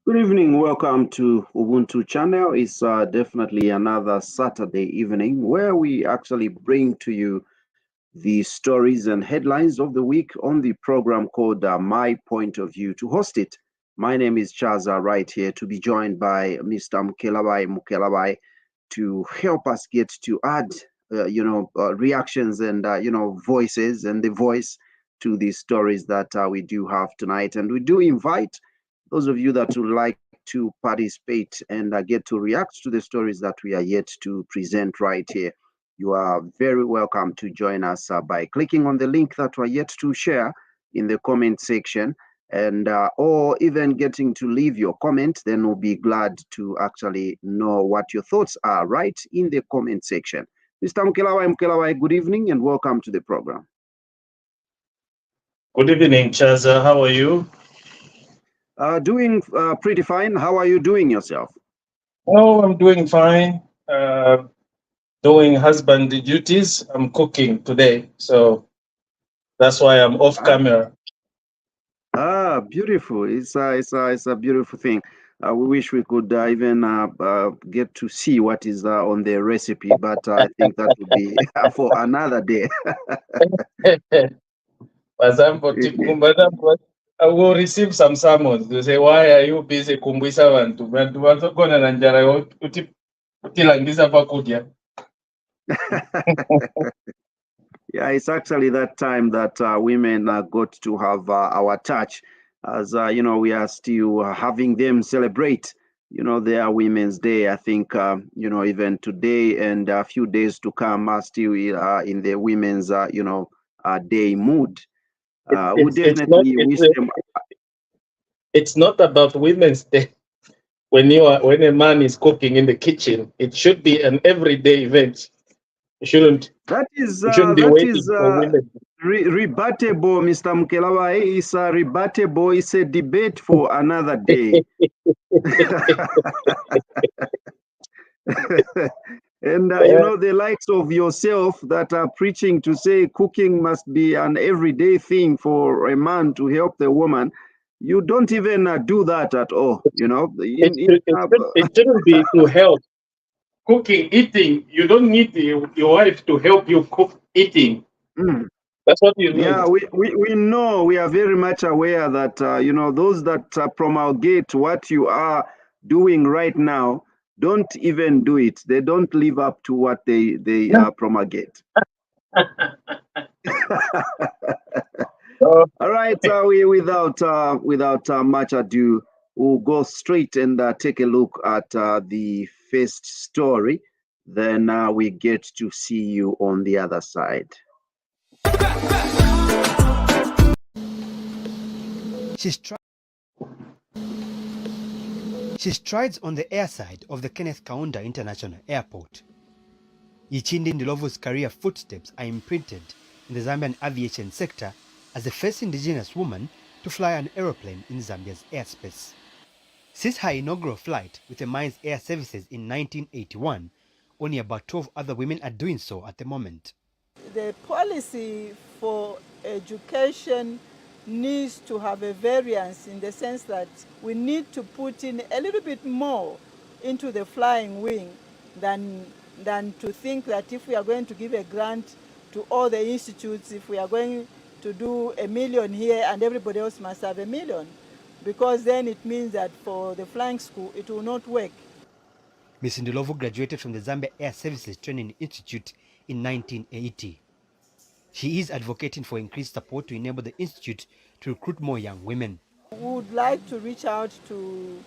Good evening. Welcome to Ubuntu channel. It's definitely another Saturday evening where we actually bring to you the stories and headlines of the week on the program called My Point of View. To host it, my name is Chaza, right here to be joined by Mr. Mukelabai to help us get to add, reactions and, voices and the voice to the stories that we do have tonight. And we do invite those of you that would like to participate and get to react to the stories that we are yet to present right here. You are very welcome to join us by clicking on the link that we're yet to share in the comment section, and or even getting to leave your comment. Then we'll be glad to actually know what your thoughts are right in the comment section. Mr. Mkelawai, good evening and welcome to the program. Good evening, Chaza. How are you? Doing pretty fine. How are you doing yourself? Oh, I'm doing fine. Doing husband duties. I'm cooking today, so that's why I'm off camera. Beautiful. It's a beautiful thing. We wish we could even get to see what is on the recipe, but I think that would be for another day. I will receive some summons. They say, "Why are you busy kumbwisa bantu? Bantu bazokona na njala utilangiza pakudya." Yeah, it's actually that time that women got to have our touch, as we are still having them celebrate, their Women's Day. I think, even today and a few days to come are still in the Women's, day mood. We definitely wish them. It's not about Women's Day. When a man is cooking in the kitchen, it should be an everyday event. You shouldn't be waiting for women. Rebuttable, Mr. Mkelawai. It's rebuttable. It's a debate for another day. And the likes of yourself that are preaching to say cooking must be an everyday thing for a man to help the woman. You don't even do that at all. It shouldn't be to help. Cooking, eating, you don't need your wife to help you cook eating. That's what you need. Yeah, we know, we are very much aware that, those that promulgate what you are doing right now don't even do it. They don't live up to what they promulgate. All right, without much ado, we'll go straight and take a look at the first story. Then we get to see you on the other side. She strides on the airside of the Kenneth Kaunda International Airport. Yichindi Ndilovu's career footsteps are imprinted in the Zambian aviation sector as the first indigenous woman to fly an aeroplane in Zambia's airspace. Since her inaugural flight with the Mines Air Services in 1981, only about 12 other women are doing so at the moment. The policy for education needs to have a variance in the sense that we need to put in a little bit more into the flying wing than to think that if we are going to give a grant to all the institutes, if we are going to do $1 million here and everybody else must have $1 million, because then it means that for the flying school it will not work. Ms. Ndilovu graduated from the Zambia Air Services Training Institute in 1980. She is advocating for increased support to enable the institute to recruit more young women. We would like to reach out to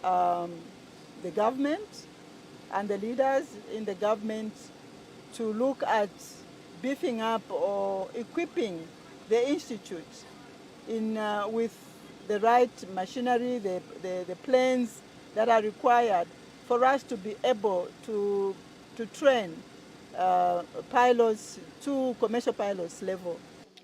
the government and the leaders in the government to look at beefing up or equipping the institute with the right machinery, the planes that are required for us to be able to train pilots to commercial pilots level.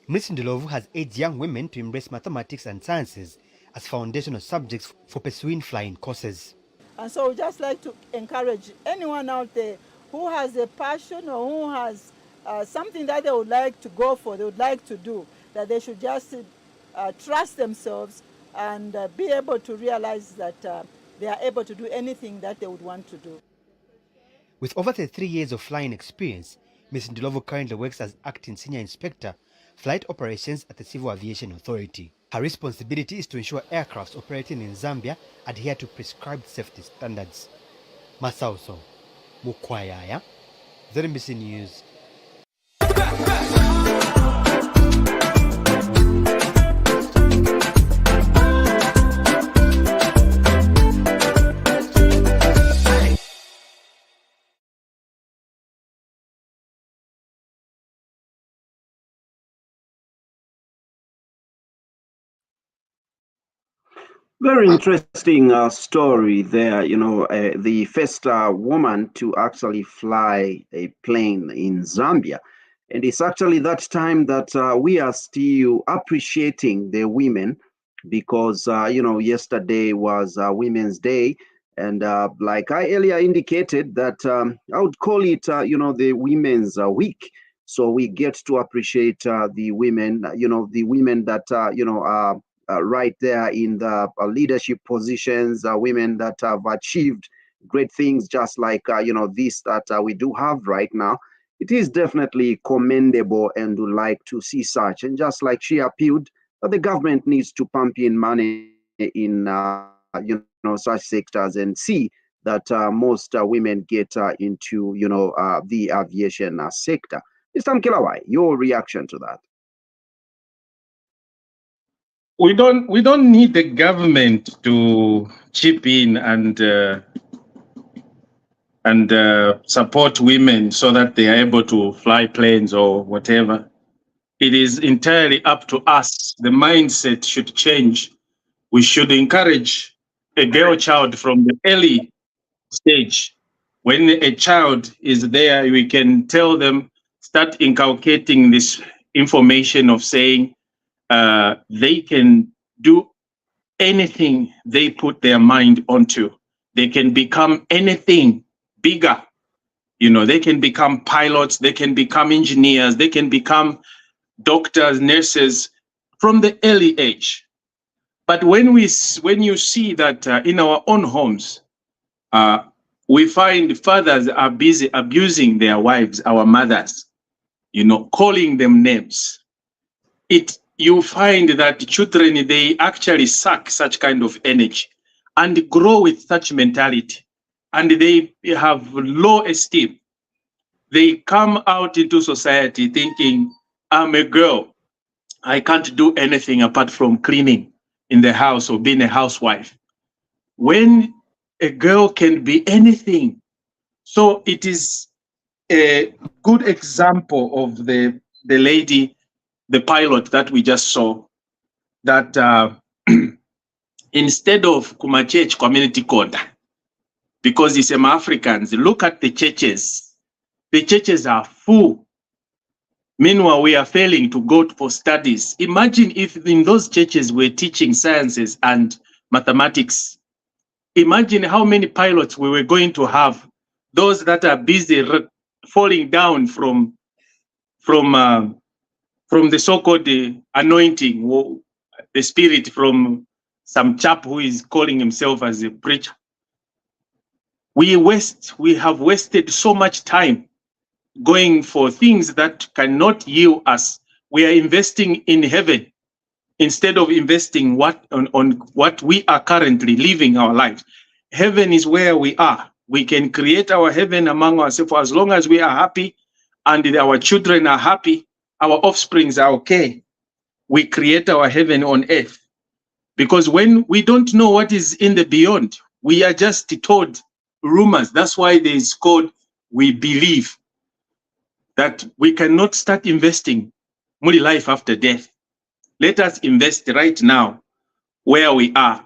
Ms. Ndilovu has urged young women to embrace mathematics and sciences as foundational subjects for pursuing flying courses. And so we just like to encourage anyone out there who has a passion or who has something that they would like to go for, they would like to do, that they should just trust themselves and be able to realize that they are able to do anything that they would want to do. With over 33 years of flying experience, Ms. Ndlovu currently works as Acting Senior Inspector, Flight Operations at the Civil Aviation Authority. Her responsibility is to ensure aircrafts operating in Zambia adhere to prescribed safety standards. Masauso Mukwayaya, ZNBC News. Very interesting story there. You know, the first woman to actually fly a plane in Zambia. And it's actually that time that we are still appreciating the women because, you know, yesterday was Women's Day. And like I earlier indicated that I would call it, you know, the Women's Week. So we get to appreciate the women, you know, the women that, you know, are right there in the leadership positions, women that have achieved great things, just like you know, this that we do have right now. It is definitely commendable and would like to see such. And just like she appealed, that the government needs to pump in money in you know, such sectors and see that most women get into, you know, the aviation sector. Mr. Mkilawai, your reaction to that? We don't need the government to chip in and support women so that they are able to fly planes or whatever. It is entirely up to us. The mindset should change. We should encourage a girl child from the early stage. When a child is there, we can tell them, start inculcating this information of saying, they can do anything they put their mind onto. They can become anything bigger. You know, they can become pilots, they can become engineers, they can become doctors, nurses from the early age. But when you see that in our own homes, we find fathers are busy abusing their wives, our mothers, you know, calling them names. You find that children, they actually suck such kind of energy and grow with such mentality, and they have low esteem. They come out into society thinking, I'm a girl, I can't do anything apart from cleaning in the house or being a housewife. When a girl can be anything. So it is a good example of the lady, the pilot that we just saw, that instead of Kumachech Community Code, because it's Africans, look at the churches. The churches are full. Meanwhile, we are failing to go for studies. Imagine if in those churches we're teaching sciences and mathematics. Imagine how many pilots we were going to have, those that are busy falling down from the so-called anointing, the spirit from some chap who is calling himself as a preacher. We have wasted so much time going for things that cannot yield us. We are investing in heaven instead of investing on what we are currently living our lives. Heaven is where we are. We can create our heaven among ourselves as long as we are happy and our children are happy. Our offsprings are okay. We create our heaven on earth. Because when we don't know what is in the beyond, we are just told rumors. That's why there is called we believe that we cannot start investing money life after death. Let us invest right now where we are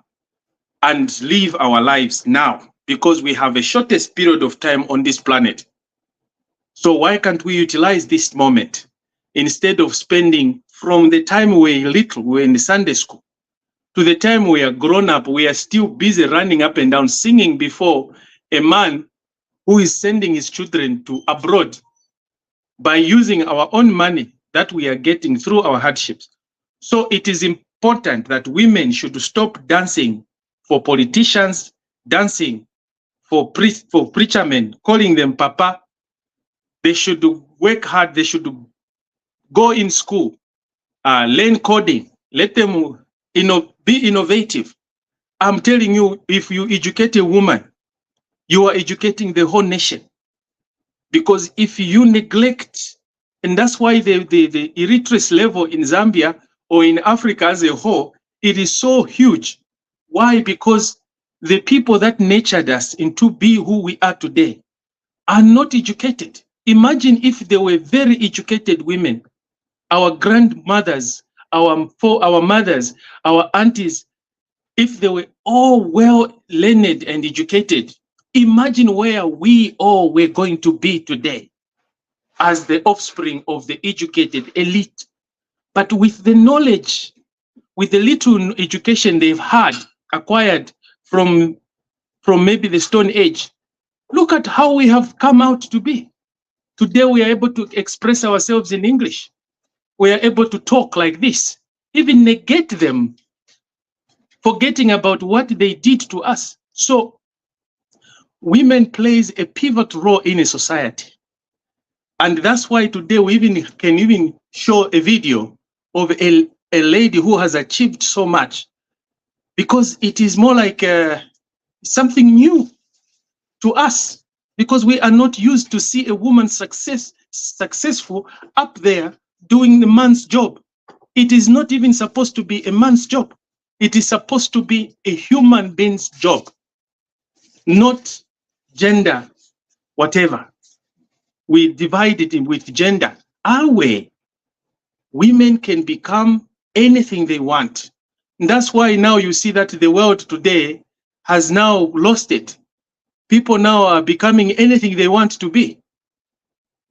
and live our lives now, because we have a shortest period of time on this planet. So why can't we utilize this moment? Instead of spending from the time we were little, we were in the Sunday school, to the time we are grown up, we are still busy running up and down, singing before a man who is sending his children to abroad by using our own money that we are getting through our hardships. So it is important that women should stop dancing for politicians, dancing for preacher men, calling them papa. They should work hard. They should go in school, learn coding. Let them be innovative. I'm telling you, if you educate a woman, you are educating the whole nation. Because if you neglect, and that's why the illiteracy level in Zambia or in Africa as a whole, it is so huge. Why? Because the people that nurtured us into be who we are today are not educated. Imagine if they were very educated women, our grandmothers, our mothers, our aunties, if they were all well learned and educated, imagine where we all were going to be today as the offspring of the educated elite. But with the knowledge, with the little education they've had acquired from maybe the Stone Age, look at how we have come out to be. Today we are able to express ourselves in English. We are able to talk like this, even negate them, forgetting about what they did to us. So women plays a pivotal role in a society. And that's why today we can even show a video of a lady who has achieved so much, because it is more like something new to us, because we are not used to see a woman successful up there doing the man's job. It is not even supposed to be a man's job. It is supposed to be a human being's job, not gender, whatever. We divide it with gender. Our way, women can become anything they want. And that's why now you see that the world today has now lost it. People now are becoming anything they want to be.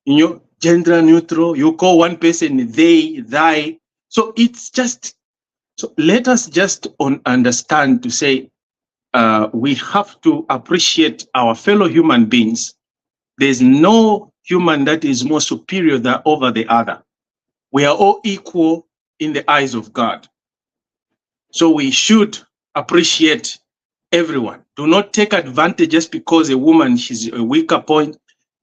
You know, gender neutral, you call one person they, thy. So it's just, so let us just understand to say, we have to appreciate our fellow human beings. There's no human that is more superior than over the other. We are all equal in the eyes of God. So we should appreciate everyone. Do not take advantage just because a woman, she's a weaker point.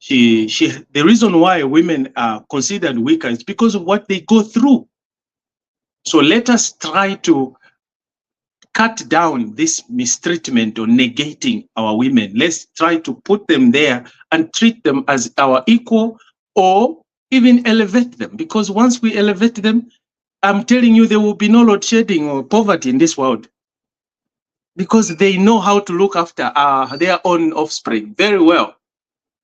The reason why women are considered weaker is because of what they go through. So let us try to cut down this mistreatment or negating our women. Let's try to put them there and treat them as our equal, or even elevate them. Because once we elevate them, I'm telling you, there will be no load shedding or poverty in this world, because they know how to look after their own offspring very well,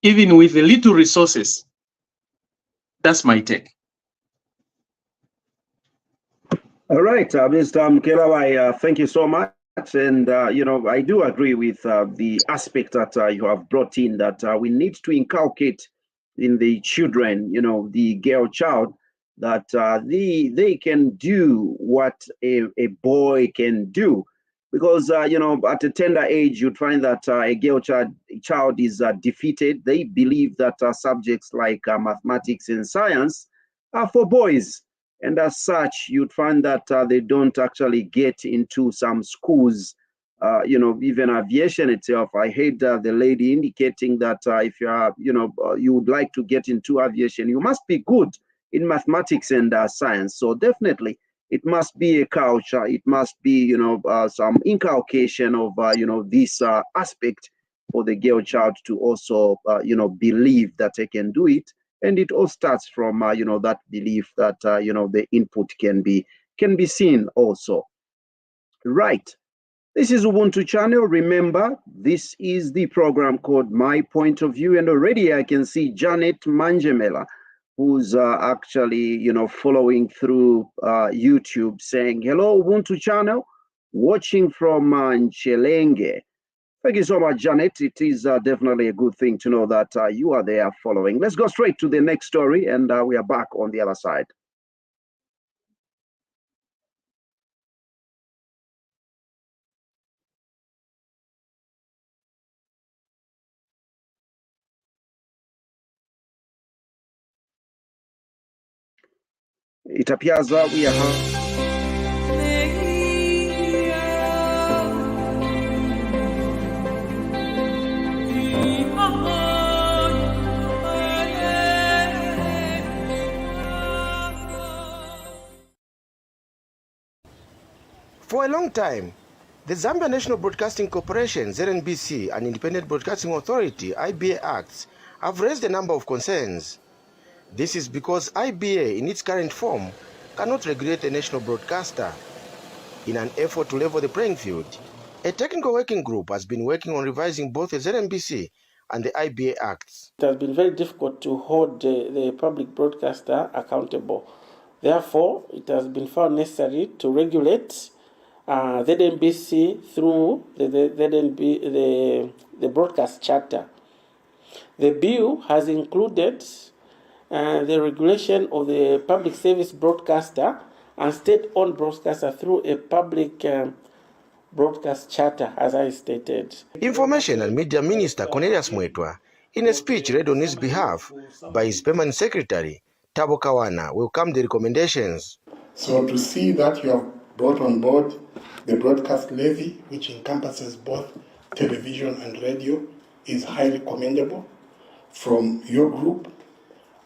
even with the little resources. That's my take. All right, Mr. Mkelawai, thank you so much. And, you know, I do agree with the aspect that you have brought in, that we need to inculcate in the children, you know, the girl child, that they can do what a boy can do. Because, you know, at a tender age, you'd find that a girl child is defeated. They believe that subjects like mathematics and science are for boys. And as such, you'd find that they don't actually get into some schools, you know, even aviation itself. I heard the lady indicating that if you are, you know, you would like to get into aviation, you must be good in mathematics and science. So definitely, it must be a culture. It must be, you know, some inculcation of, you know, this aspect for the girl child to also, you know, believe that they can do it. And it all starts from, you know, that belief that, you know, the input can be seen also. Right. This is Ubuntu channel. Remember, this is the program called My Point of View. And already I can see Janet Manjemela, who's actually, you know, following through YouTube, saying, hello, Ubuntu channel, watching from Nchelenge. Thank you so much, Janet. It is definitely a good thing to know that you are there following. Let's go straight to the next story, and we are back on the other side. It appears that we are For a long time, the Zambia National Broadcasting Corporation, ZNBC, and Independent Broadcasting Authority, IBA Acts, have raised a number of concerns. This is because IBA, in its current form, cannot regulate a national broadcaster. In an effort to level the playing field, a technical working group has been working on revising both the ZNBC and the IBA Acts. It has been very difficult to hold the public broadcaster accountable. Therefore, it has been found necessary to regulate ZNBC through the broadcast charter. The bill has included the regulation of the public service broadcaster and state-owned broadcaster through a public broadcast charter, as I stated. Information and Media Minister Cornelius Mwetwa, in a speech read on his behalf by his permanent secretary, Tabo Kawana, welcomed the recommendations. So to see that you have brought on board the broadcast levy, which encompasses both television and radio, is highly commendable. From your group,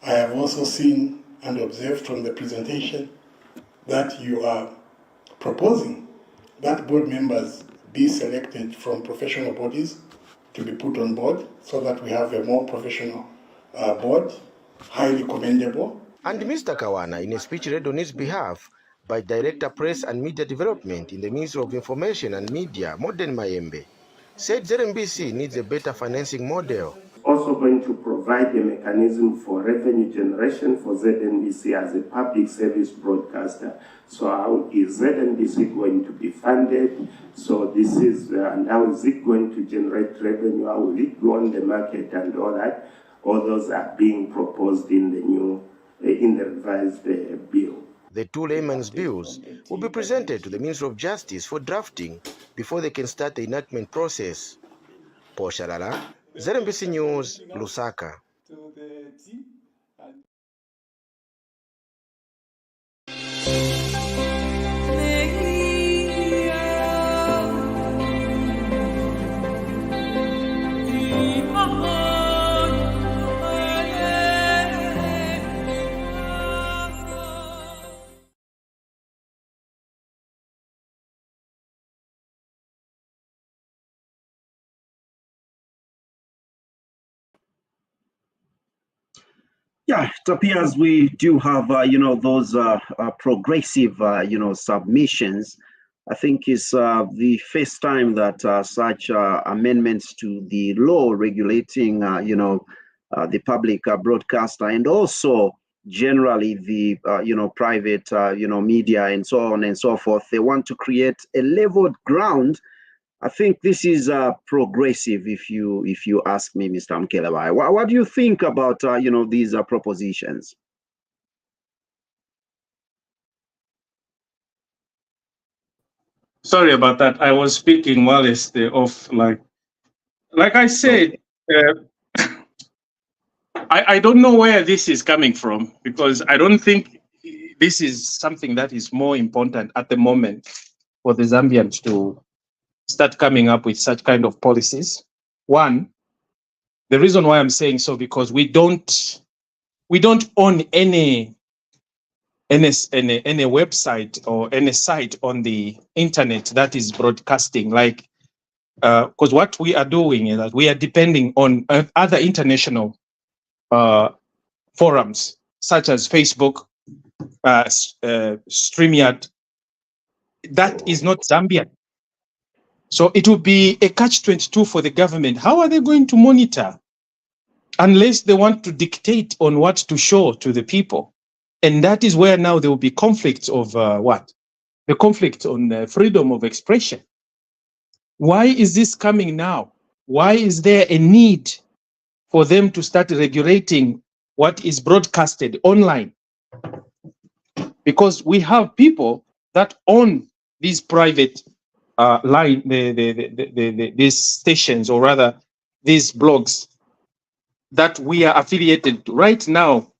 I have also seen and observed from the presentation that you are proposing that board members be selected from professional bodies to be put on board so that we have a more professional board, highly commendable. And Mr. Kawana, in a speech read on his behalf by Director Press and Media Development in the Ministry of Information and Media, Modern Mayembe, said ZNBC needs a better financing model. Also going to provide a mechanism for revenue generation for ZNBC as a public service broadcaster. So how is ZNBC going to be funded? So this is, and how is it going to generate revenue? How will it go on the market and all that? All those are being proposed in the new, in the revised bill. The two layman's bills will be presented to the Ministry of Justice for drafting before they can start the enactment process. Paul Shalala, ZNBC News, Lusaka. Yeah, it appears we do have, those progressive, submissions. I think it's the first time that such amendments to the law regulating, the public broadcaster and also generally the, private, media and so on and so forth. They want to create a leveled ground. I think this is progressive, if you ask me, Mr. Mkelebai. What do you think about these propositions? Sorry about that. I was speaking while it's off. Like I said, I don't know where this is coming from, because I don't think this is something that is more important at the moment for the Zambians to start coming up with such kind of policies. One, the reason why I'm saying so, because we don't own any website or any site on the internet that is broadcasting, like, because what we are doing is that we are depending on other international forums such as Facebook, StreamYard. That is not Zambian. So it will be a catch-22 for the government. How are they going to monitor unless they want to dictate on what to show to the people? And that is where now there will be conflicts of what? The conflict on freedom of expression. Why is this coming now? Why is there a need for them to start regulating what is broadcasted online? Because we have people that own these private these stations, or rather these blogs that we are affiliated to. Right now,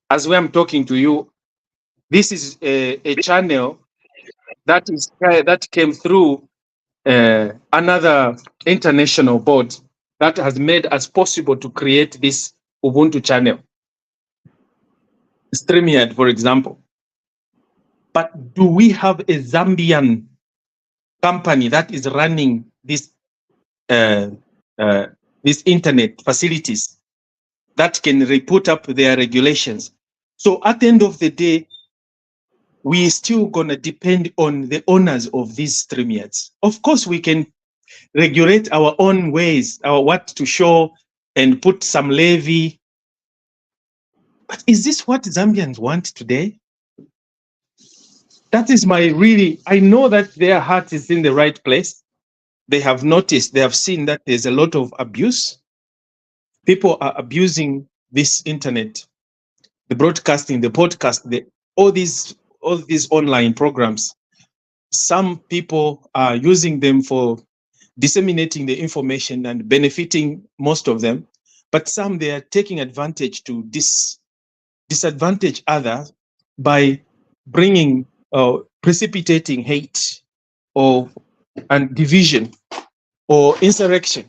as I'm talking to you, this is a channel that came through another international board that has made us possible to create this Ubuntu channel. StreamYard, for example. But do we have a Zambian company that is running this these internet facilities that can put up their regulations? So at the end of the day, we're still gonna depend on the owners of these StreamYards. Of course, we can regulate our own ways, our what to show, and put some levy. But is this what Zambians want today? That is my really, I know that their heart is in the right place. They have noticed, they have seen that there's a lot of abuse. People are abusing this internet, the broadcasting, the podcast, all these online programs. Some people are using them for disseminating the information and benefiting most of them, but some they are taking advantage to disadvantage others by bringing precipitating hate and division or insurrection,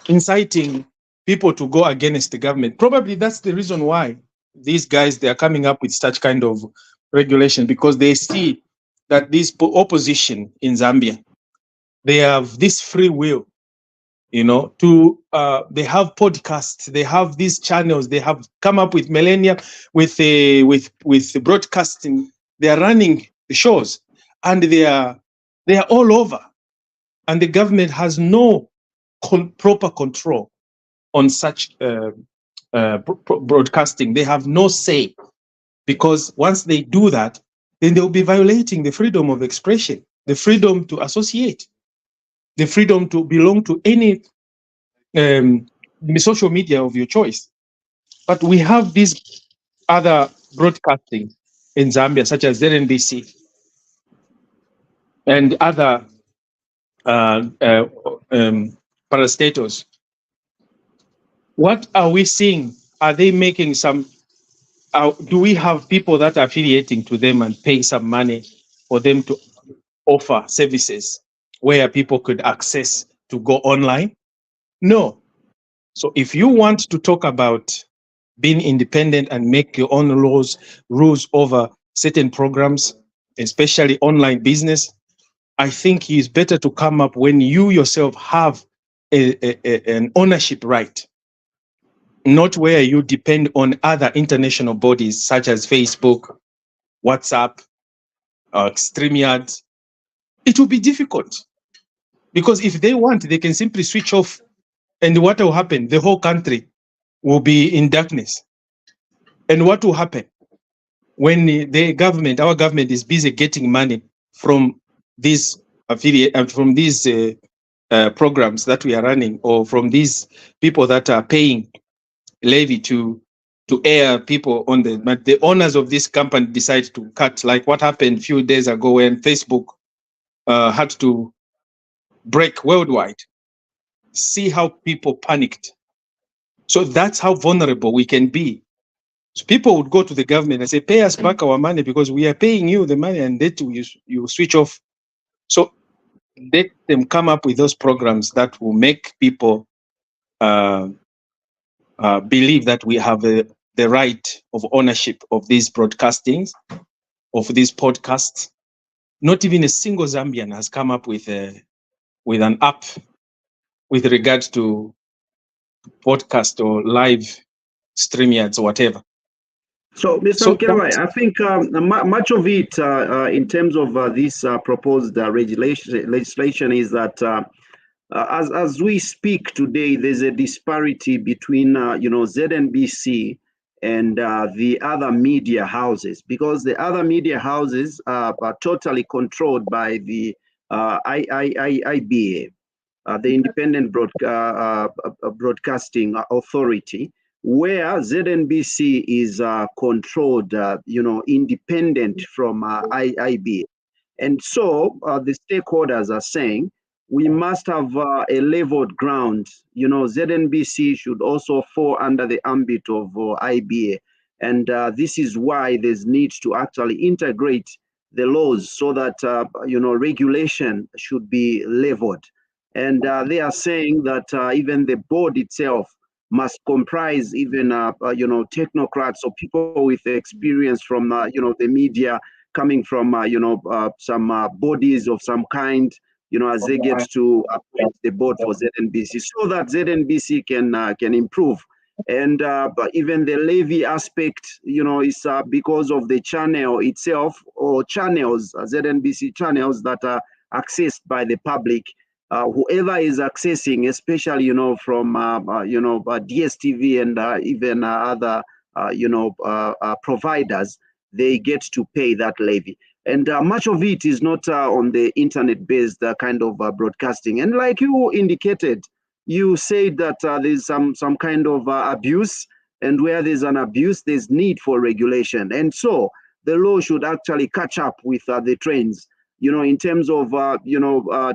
inciting people to go against the government. Probably that's the reason why these guys, they are coming up with such kind of regulation, because they see that this opposition in Zambia, they have this free will, you know, they have podcasts, they have these channels, they have come up with millennia with the broadcasting. They are running the shows, and they are all over, and the government has no proper control on such broadcasting. They have no say, because once they do that, then they will be violating the freedom of expression, the freedom to associate, the freedom to belong to any social media of your choice. But we have these other broadcasting in Zambia, such as ZNBC and other parastatals. What are we seeing? Are they making some? Do we have people that are affiliating to them and paying some money for them to offer services where people could access to go online? No. So if you want to talk about being independent and make your own rules over certain programs, especially online business, I think it's better to come up when you yourself have an ownership right, not where you depend on other international bodies such as Facebook, WhatsApp, StreamYard. It will be difficult, because if they want, they can simply switch off, and what will happen? The whole country will be in darkness. And what will happen when the government, our government, is busy getting money from these affiliate and from these programs that we are running, or from these people that are paying levy to air people on but the owners of this company decide to cut, like what happened a few days ago when Facebook had to break worldwide. See how people panicked. So that's how vulnerable we can be. So people would go to the government and say, pay us back our money, because we are paying you the money, and that you switch off. So let them come up with those programs that will make people believe that we have the right of ownership of these broadcastings, of these podcasts. Not even a single Zambian has come up with an app with regards to podcast or live StreamYards or whatever. So, Mr. Mkelwa, I think much of it in terms of this proposed legislation is that as we speak today, there's a disparity between ZNBC and the other media houses, because the other media houses are totally controlled by the IBA, the Independent Broadcasting Authority, where ZNBC is controlled, independent from IBA. And so the stakeholders are saying we must have a leveled ground. ZNBC should also fall under the ambit of IBA. And this is why there's need to actually integrate the laws so that, regulation should be leveled. And they are saying that even the board itself must comprise even technocrats or people with experience from the media, coming from some bodies of some kind, as they get to appoint the board for ZNBC, so that ZNBC can improve. And but even the levy aspect, is because of the channel itself, or channels, ZNBC channels that are accessed by the public. Whoever is accessing, especially from DSTV and even other providers, they get to pay that levy. And much of it is not on the internet-based kind of broadcasting. And like you indicated, you said that there's some kind of abuse, and where there's an abuse, there's need for regulation. And so the law should actually catch up with the trends. In terms of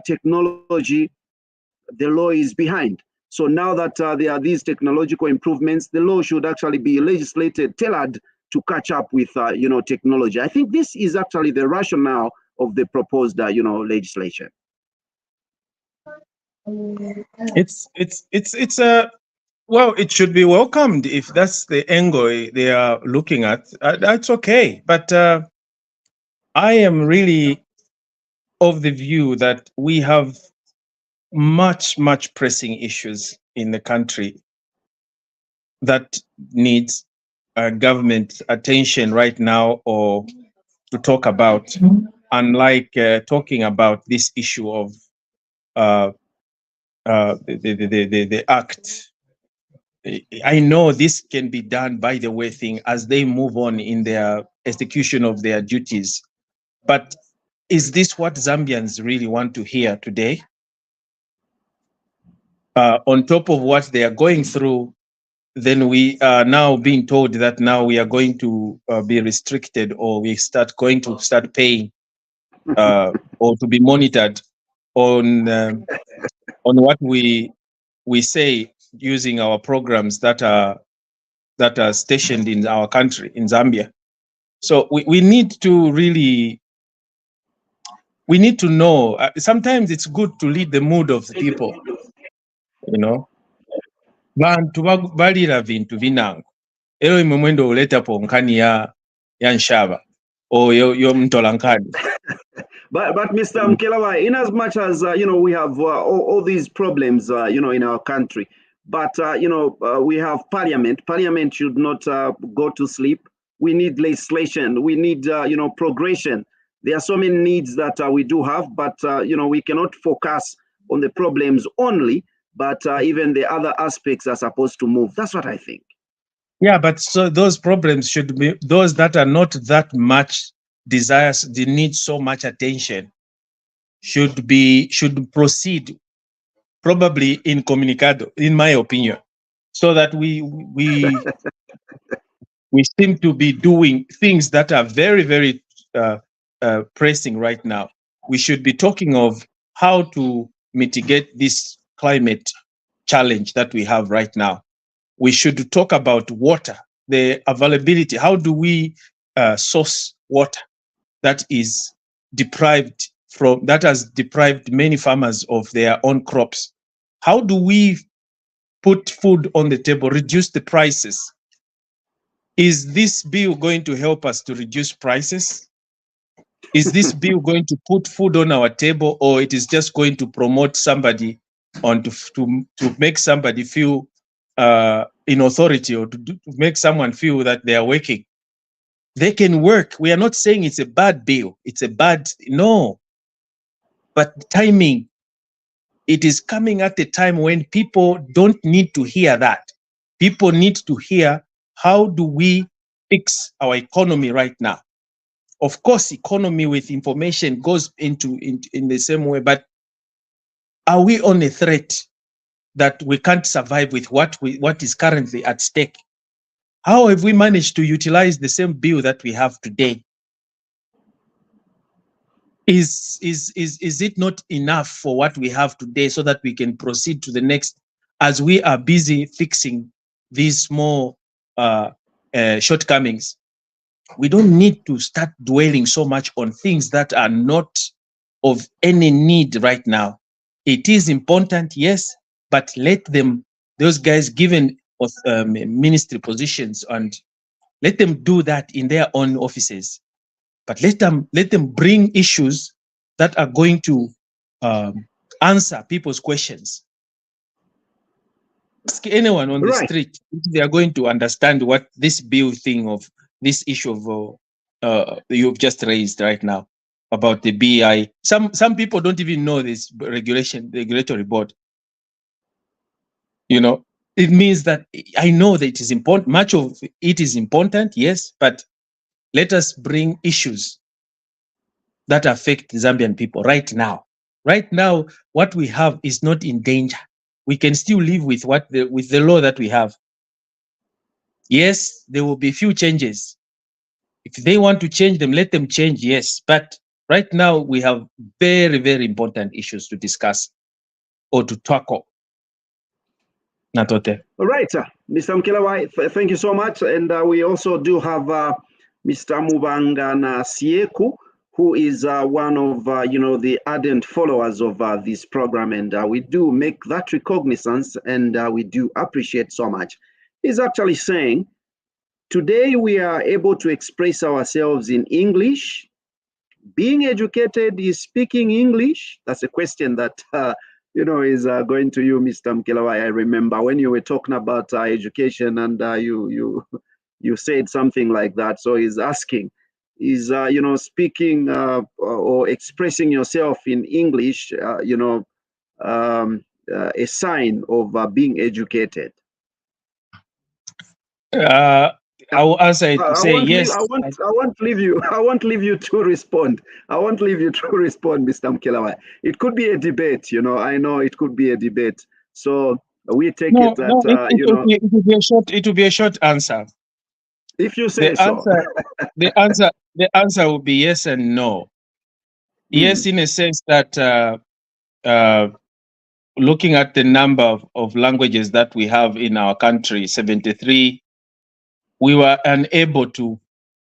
technology, the law is behind. So now that there are these technological improvements, the law should actually be legislated, tailored to catch up with technology. I think this is actually the rationale of the proposed legislation. It's a well, it should be welcomed if that's the angle they are looking at. That's okay, but I am really of the view that we have much pressing issues in the country that needs government attention right now, or to talk about, unlike talking about this issue of the act. I know this can be done, by the way, thing as they move on in their execution of their duties. But is this what Zambians really want to hear today? On top of what they are going through, then we are now being told that now we are going to be restricted, or we going to start paying or to be monitored on what we say using our programs that are stationed in our country, in Zambia. So we need to really, we need to know, sometimes it's good to lead the mood of the people, bantu balira vintu vinango ero imwe mwendo uleta po nkani ya nshaba o yo mtolankani. But Mr. Mkelawa, in as much as we have all these problems in our country, but we have parliament. Parliament should not go to sleep. We need legislation. We need progression. There are so many needs that we do have, but we cannot focus on the problems only, but even the other aspects are supposed to move. That's what I think. Yeah, but so those problems should be those that are not that much desires, they need so much attention, should proceed probably incommunicado, in my opinion, so that we seem to be doing things that are very pressing right now. We should be talking of how to mitigate this climate challenge that we have right now. We should talk about water, the availability. How do we source water that is deprived that has deprived many farmers of their own crops? How do we put food on the table, reduce the prices? Is this bill going to help us to reduce prices? Is this bill going to put food on our table, or it is just going to promote somebody on to make somebody feel in authority, or to make someone feel that they are working? They can work. We are not saying it's a bad bill. It's a bad, no. But timing, it is coming at a time when people don't need to hear that. People need to hear, how do we fix our economy right now? Of course, economy with information goes in the same way, but are we on a threat that we can't survive with what is currently at stake? How have we managed to utilize the same bill that we have today? Is it not enough for what we have today so that we can proceed to the next, as we are busy fixing these small shortcomings? We don't need to start dwelling so much on things that are not of any need right now. It is important, yes, but let them, those guys given ministry positions, and let them do that in their own offices. But let them bring issues that are going to answer people's questions. Ask anyone on the street if they are going to understand what this bill thing of this issue of you've just raised right now about the BI. Some people don't even know this regulatory board. You know, it means that I know that it is important. Much of it is important, yes, but let us bring issues that affect the Zambian people right now. Right now, what we have is not in danger. We can still live with with the law that we have. Yes, there will be few changes. If they want to change them, let them change, yes. But right now, we have very, very important issues to discuss or to tackle. Natote. All right, Mr. Mkelawai, thank you so much. And we also do have Mr. Mubanga Sieku, who is one of the ardent followers of this program, and we do make that recognizance, and we do appreciate so much. He's actually saying, today we are able to express ourselves in English. Being educated is speaking English. That's a question that is going to you, Mr. Mkelawai. I remember when you were talking about education, and you said something like that. So he's asking, is speaking or expressing yourself in English a sign of being educated? I will answer it to say yes. I won't leave you to respond. I won't leave you to respond, Mr. Mkelawai. It could be a debate, I know it could be a debate. So we take it that it will be a short answer. If you say the answer will be yes and no. Yes, in a sense that looking at the number of languages that we have in our country, 73, we were unable to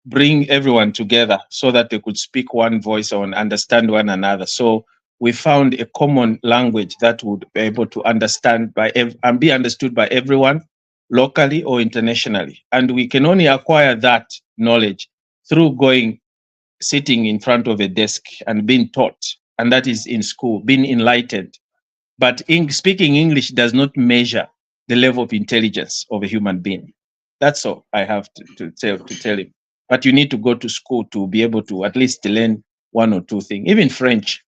bring everyone together so that they could speak one voice or understand one another. So we found a common language that would be able to understand and be understood by everyone, locally or internationally. And we can only acquire that knowledge through sitting in front of a desk and being taught, and that is in school, being enlightened. But speaking English does not measure the level of intelligence of a human being. That's all I have to tell him. But you need to go to school to be able to at least learn one or two things, even French.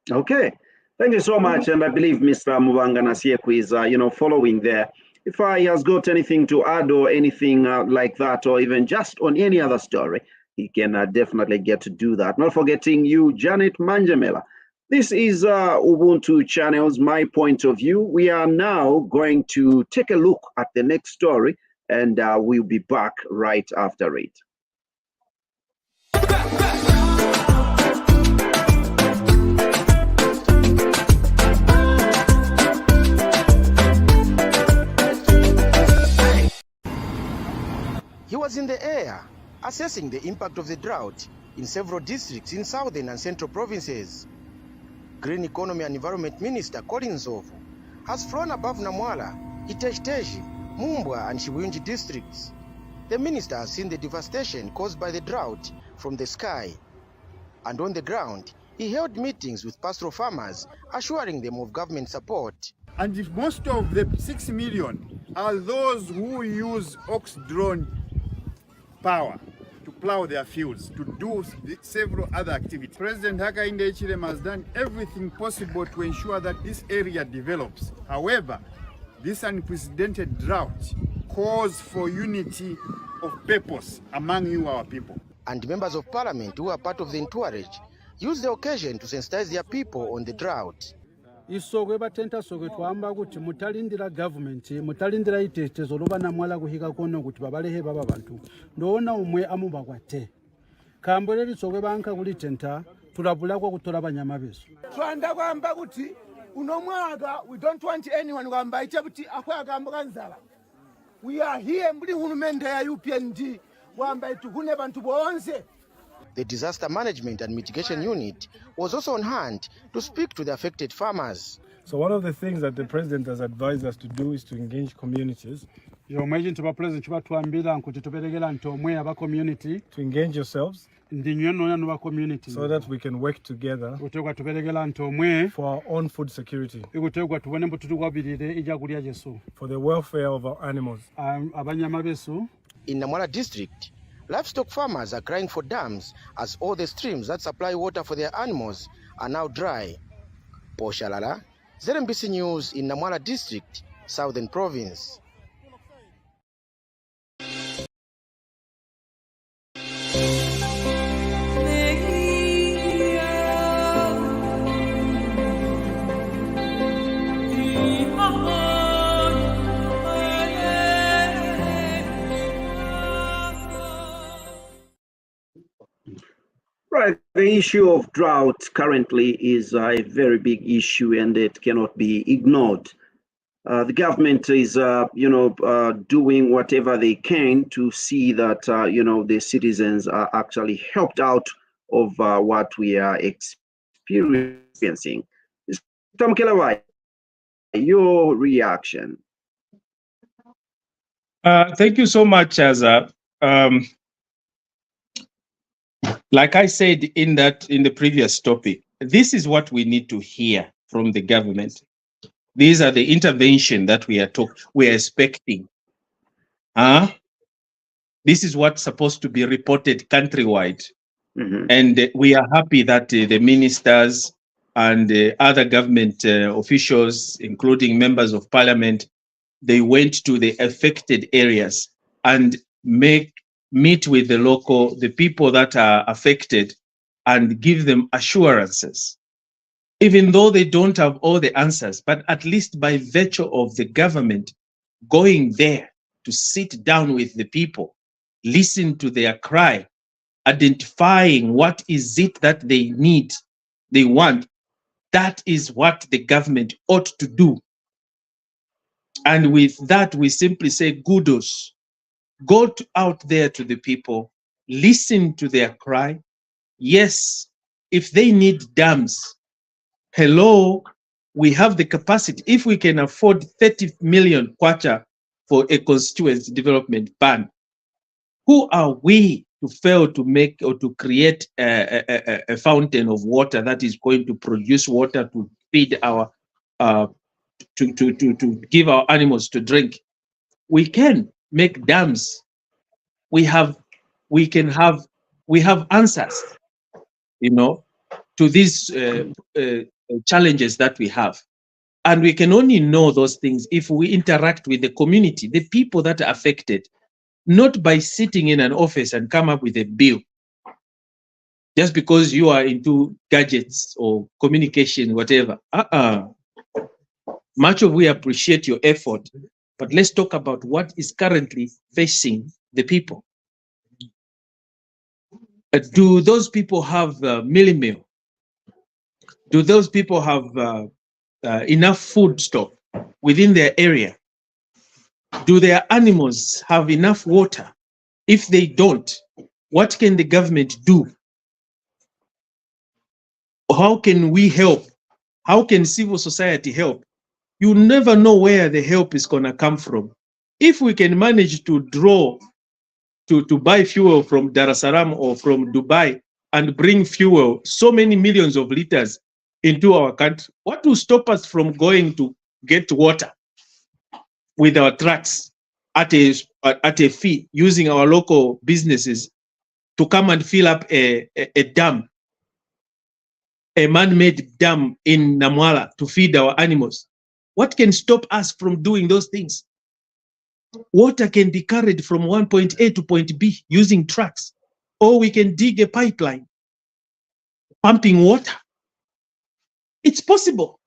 Okay. Thank you so much, and I believe Mr. Mubanga Nasieku is, following there. If he has got anything to add or anything like that, or even just on any other story, he can definitely get to do that. Not forgetting you, Janet Manjamela. This is Ubuntu Channel's My Point of View. We are now going to take a look at the next story, and we'll be back right after it. He was in the air, assessing the impact of the drought in several districts in southern and central provinces. Green Economy and Environment Minister Colin Zovu has flown above Namwala, Iteshi-Teshi, Mumbwa and Chiwinji districts. The minister has seen the devastation caused by the drought from the sky. And on the ground, he held meetings with pastoral farmers, assuring them of government support. And if most of the 6 million are those who use ox-drawn power to plow their fields, to do several other activities. President Hakainde Hichilema has done everything possible to ensure that this area develops. However, this unprecedented drought calls for unity of purpose among you, our people. And members of parliament who are part of the entourage use the occasion to sensitize their people on the drought. Isogwe batenta sogwe twamba kuti mutalindira government mutalindira itetezo loba Namwala kuhika kono kuti babalehe baba bantu ndoona umwe amuba kwate kambole lisogwe banka kuli tenta tulabula kwa kutola banyama beso twanda kwamba kuti unomwaga we don't want anyone kwamba ite kuti akwaka ambanzala we are here mbuli hulumende ya UPND kwamba tuhune bantu bonse The Disaster Management and Mitigation Unit was also on hand to speak to the affected farmers. So one of the things that the President has advised us to do is to engage communities. To engage yourselves so that we can work together for our own food security, for the welfare of our animals. In Namwala district, livestock farmers are crying for dams as all the streams that supply water for their animals are now dry. Paul Shalala, ZNBC News in Namwala district, Southern Province. Right, the issue of drought currently is a very big issue and it cannot be ignored. The government is, doing whatever they can to see that, the citizens are actually helped out of what we are experiencing. Tom Kelawai, your reaction? Thank you so much, Azza. Like I said in the previous topic, this is what we need to hear from the government. These are the intervention that we are expecting. This is what's supposed to be reported countrywide. Mm-hmm. And we are happy that the ministers and other government officials, including members of parliament, they went to the affected areas and meet with the people that are affected and give them assurances. Even though they don't have all the answers, but at least by virtue of the government going there to sit down with the people, listen to their cry, identifying what is it that they need, they want, that is what the government ought to do. And with that, we simply say kudos. Go out there to the people, listen to their cry. Yes, if they need dams, hello, we have the capacity. If we can afford 30 million kwacha for a constituency development plan, who are we to fail to make or to create a fountain of water that is going to produce water to feed our, to give our animals to drink? We can make dams. We have answers, to these challenges that we have. And we can only know those things if we interact with the community, the people that are affected, not by sitting in an office and come up with a bill. Just because you are into gadgets or communication, whatever. Much of we appreciate your effort, but let's talk about what is currently facing the people. Do those people have mealie meal? Do those people have enough food stock within their area? Do their animals have enough water? If they don't, what can the government do? How can we help? How can civil society help? You never know where the help is going to come from. If we can manage to draw, to buy fuel from Dar es Salaam or from Dubai and bring fuel, so many millions of liters into our country, what will stop us from going to get water with our trucks at a fee, using our local businesses to come and fill up a dam, a man-made dam in Namwala to feed our animals? What can stop us from doing those things? Water can be carried from one point A to point B using trucks, or we can dig a pipeline, pumping water. It's possible.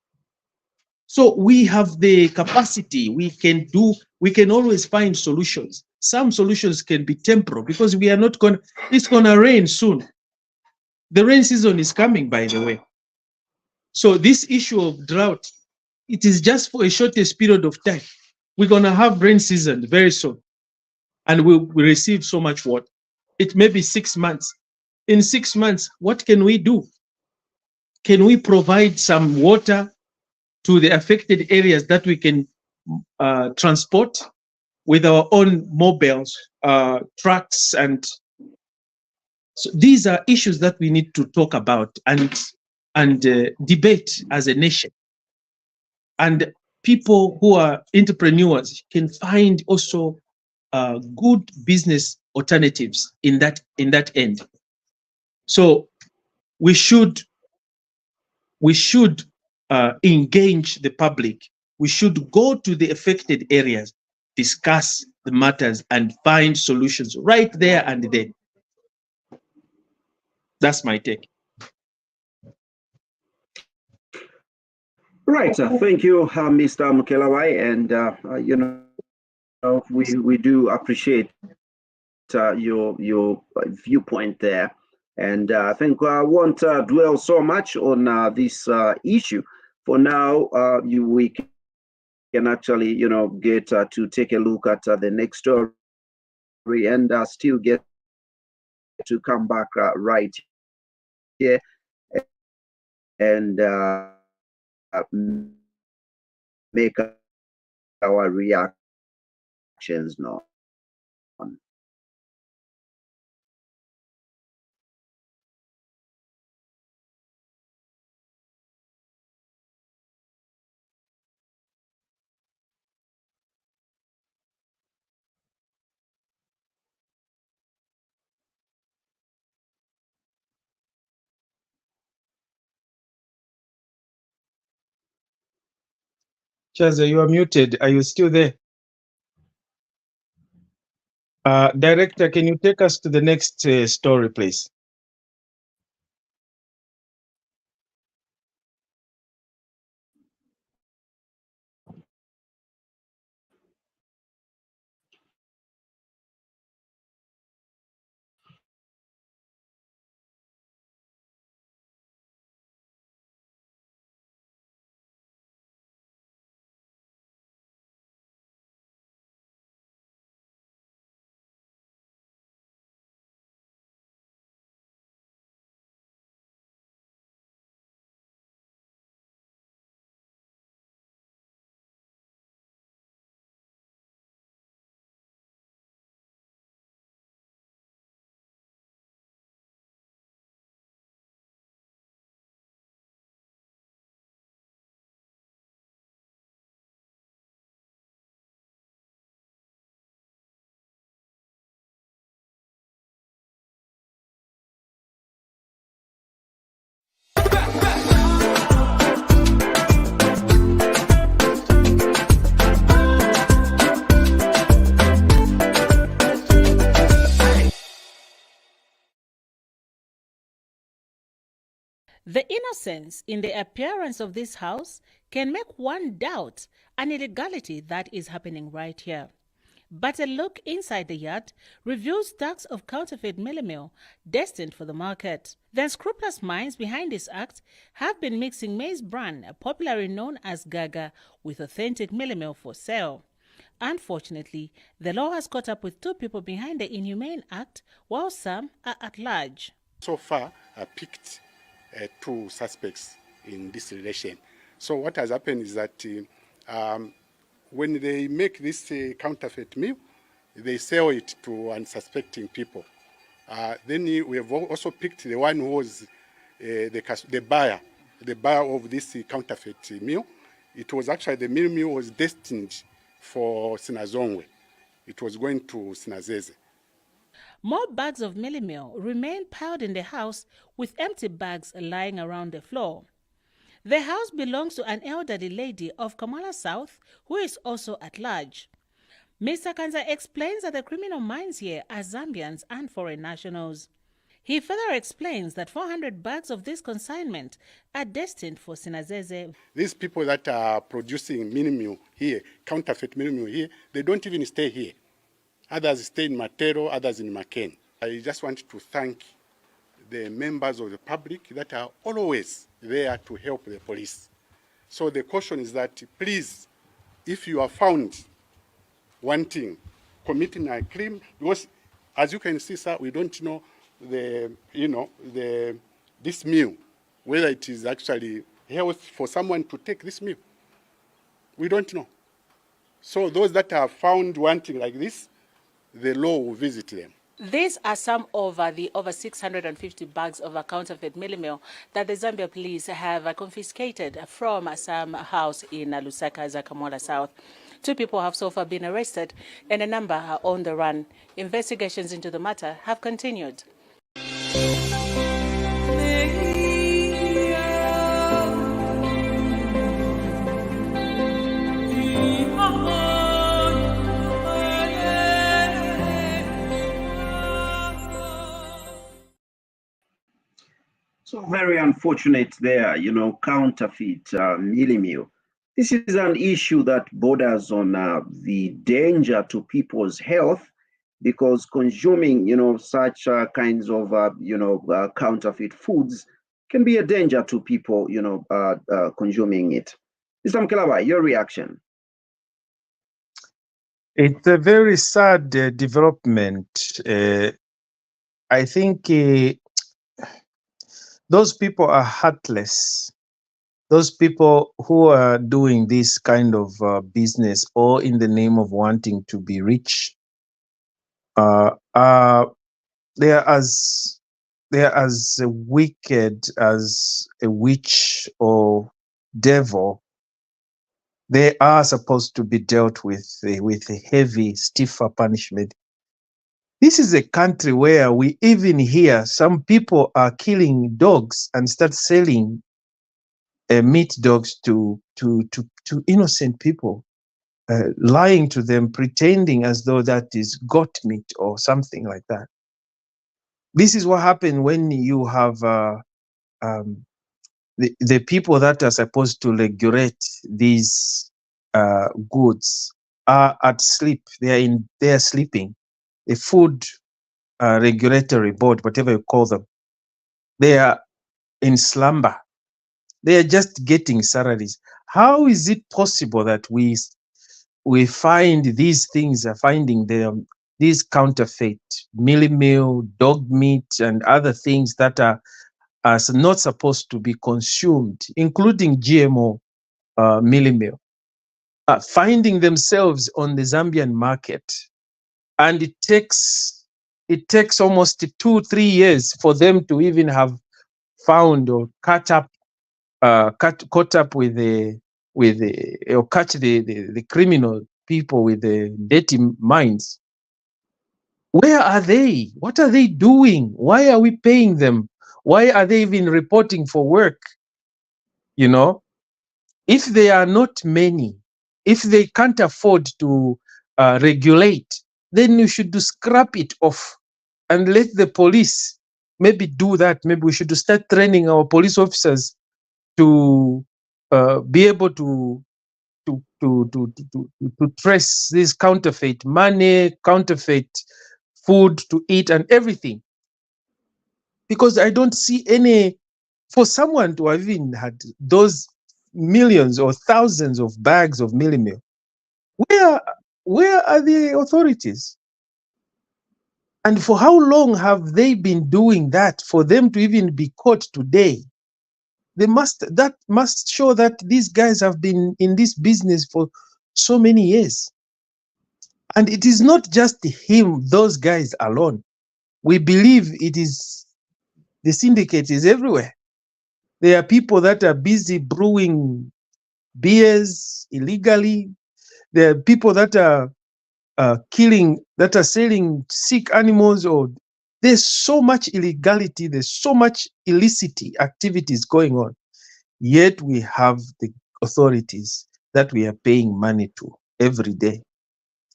So we have the capacity, we can always find solutions. Some solutions can be temporal because we are not going, it's going to rain soon. The rain season is coming, by the way. So this issue of drought, it is just for a shortest period of time. We're going to have rain season very soon, and we'll receive so much water. It may be 6 months. in 6 months, what can we do? Can we provide some water to the affected areas that we can transport with our own mobiles, trucks, and so these are issues that we need to talk about and debate as a nation. And people who are entrepreneurs can find also good business alternatives in that end. So we should engage the public. We should go to the affected areas, discuss the matters, and find solutions right there and then. That's my take. Right. Thank you, Mr. Mukelawai, and you know, we do appreciate your viewpoint there, and I think I won't dwell so much on this issue for now. We can actually, you know, get to take a look at the next story and still get to come back right here and make our reactions known. Chaza, you are muted. Are you still there? Director, can you take us to the next story, please? The innocence in the appearance of this house can make one doubt an illegality that is happening right here. But a look inside the yard reveals stacks of counterfeit mealie destined for the market. The unscrupulous minds behind this act have been mixing maize bran, popularly known as gaga, with authentic mealie for sale. Unfortunately, the law has caught up with two people behind the inhumane act, while some are at large. So far, I picked two suspects in this relation. So what has happened is that when they make this counterfeit meal, they sell it to unsuspecting people. Then we have also picked the one who was the buyer of this counterfeit meal. It was actually, the meal was destined for Sinazongwe. It was going to Sinazeze. More bags of mealie remain piled in the house, with empty bags lying around the floor. The house belongs to an elderly lady of Kamala South who is also at large. Mr. Kanza explains that the criminal minds here are Zambians and foreign nationals. He further explains that 400 bags of this consignment are destined for Sinazeze. These people that are producing mealie here, counterfeit mealie here, they don't even stay here. Others stay in Matero, others in Maken. I just want to thank the members of the public that are always there to help the police. So the caution is that, please, if you are found wanting, committing a crime, because as you can see, sir, we don't know this meal, whether it is actually health for someone to take this meal. We don't know. So those that are found wanting like this, the law will visit them. These are some of the over 650 bags of counterfeit mealie meal that the Zambia police have confiscated from some house in Lusaka, Zakamola South. 2 people have so far been arrested and a number are on the run. Investigations into the matter have continued. So very unfortunate there, counterfeit mealie meal. This is an issue that borders on the danger to people's health, because consuming, such kinds of, counterfeit foods can be a danger to people, consuming it. Mr. Mkelaba, your reaction? It's a very sad development. I think those people are heartless. Those people who are doing this kind of business, or in the name of wanting to be rich, they are as wicked as a witch or devil. They are supposed to be dealt with a heavy, stiffer punishment. This is a country where we even hear some people are killing dogs and start selling meat dogs to innocent people, lying to them, pretending as though that is goat meat or something like that. This is what happens when you have the people that are supposed to regulate these goods are at sleep. They are sleeping. The food regulatory board, whatever you call them, they are in slumber. They are just getting salaries. How is it possible that we find these things, finding these counterfeit mealie meal, dog meat, and other things that are not supposed to be consumed, including GMO mealie meal, finding themselves on the Zambian market, and it takes almost 2-3 years for them to even have found or caught up with or catch the criminal people with the dirty minds. Where are they? What are they doing? Why are we paying them? Why are they even reporting for work? If they are not many, if they can't afford to regulate, then you should scrap it off and let the police maybe do that. Maybe we should start training our police officers to be able to trace this counterfeit money, counterfeit food to eat and everything. Because I don't see any, for someone to have even had those millions or thousands of bags of mealie meal, where are the authorities? And for how long have they been doing that for them to even be caught today? That must show that these guys have been in this business for so many years. And it is not just those guys alone. We believe it is, the syndicate is everywhere. There are people that are busy brewing beers illegally. There are people that are that are selling sick animals, or there's so much illegality, there's so much illicit activities going on. Yet we have the authorities that we are paying money to every day.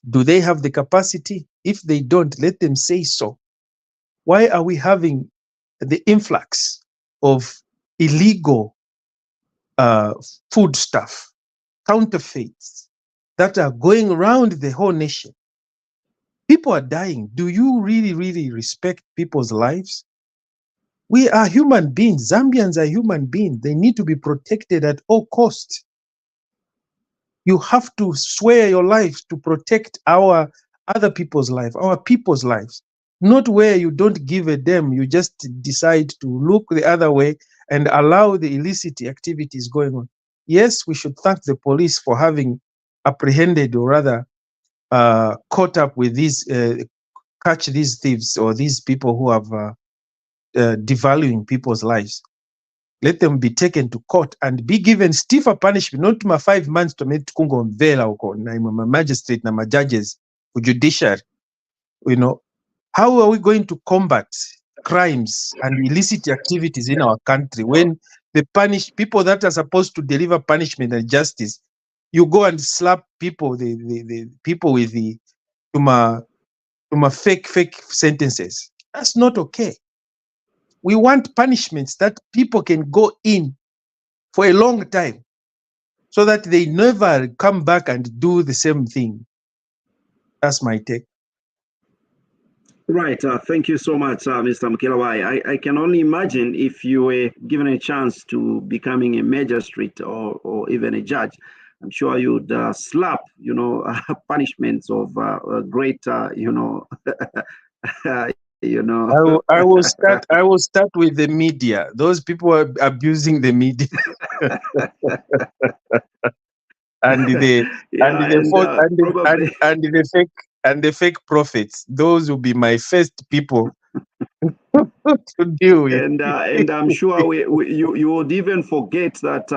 Do they have the capacity? If they don't, let them say so. Why are we having the influx of illegal food stuff, counterfeits that are going around the whole nation? People are dying. Do you really, really respect people's lives? We are human beings. Zambians are human beings. They need to be protected at all costs. You have to swear your life to protect our other people's life, our people's lives. not where you don't give a damn. You just decide to look the other way and allow the illicit activities going on. Yes, we should thank the police for having apprehended, or rather caught up with these, catch these thieves or these people who have devaluing people's lives. Let them be taken to court and be given stiffer punishment, not ma 5 months to make kungo mvela uko na ma magistrate na ma judges, judiciary. You know, how are we going to combat crimes and illicit activities in our country when the people that are supposed to deliver punishment and justice, you go and slap people, the people with the fake sentences? That's not okay. We want punishments that people can go in for a long time so that they never come back and do the same thing. That's my take. Right. Thank you so much, Mr. Mukelawa. I can only imagine if you were given a chance to becoming a magistrate or even a judge, I'm sure you'd slap, punishments of great, I will start with the media. Those people are abusing the media. and the fake prophets. Those will be my first people to deal with. And I'm sure you would even forget that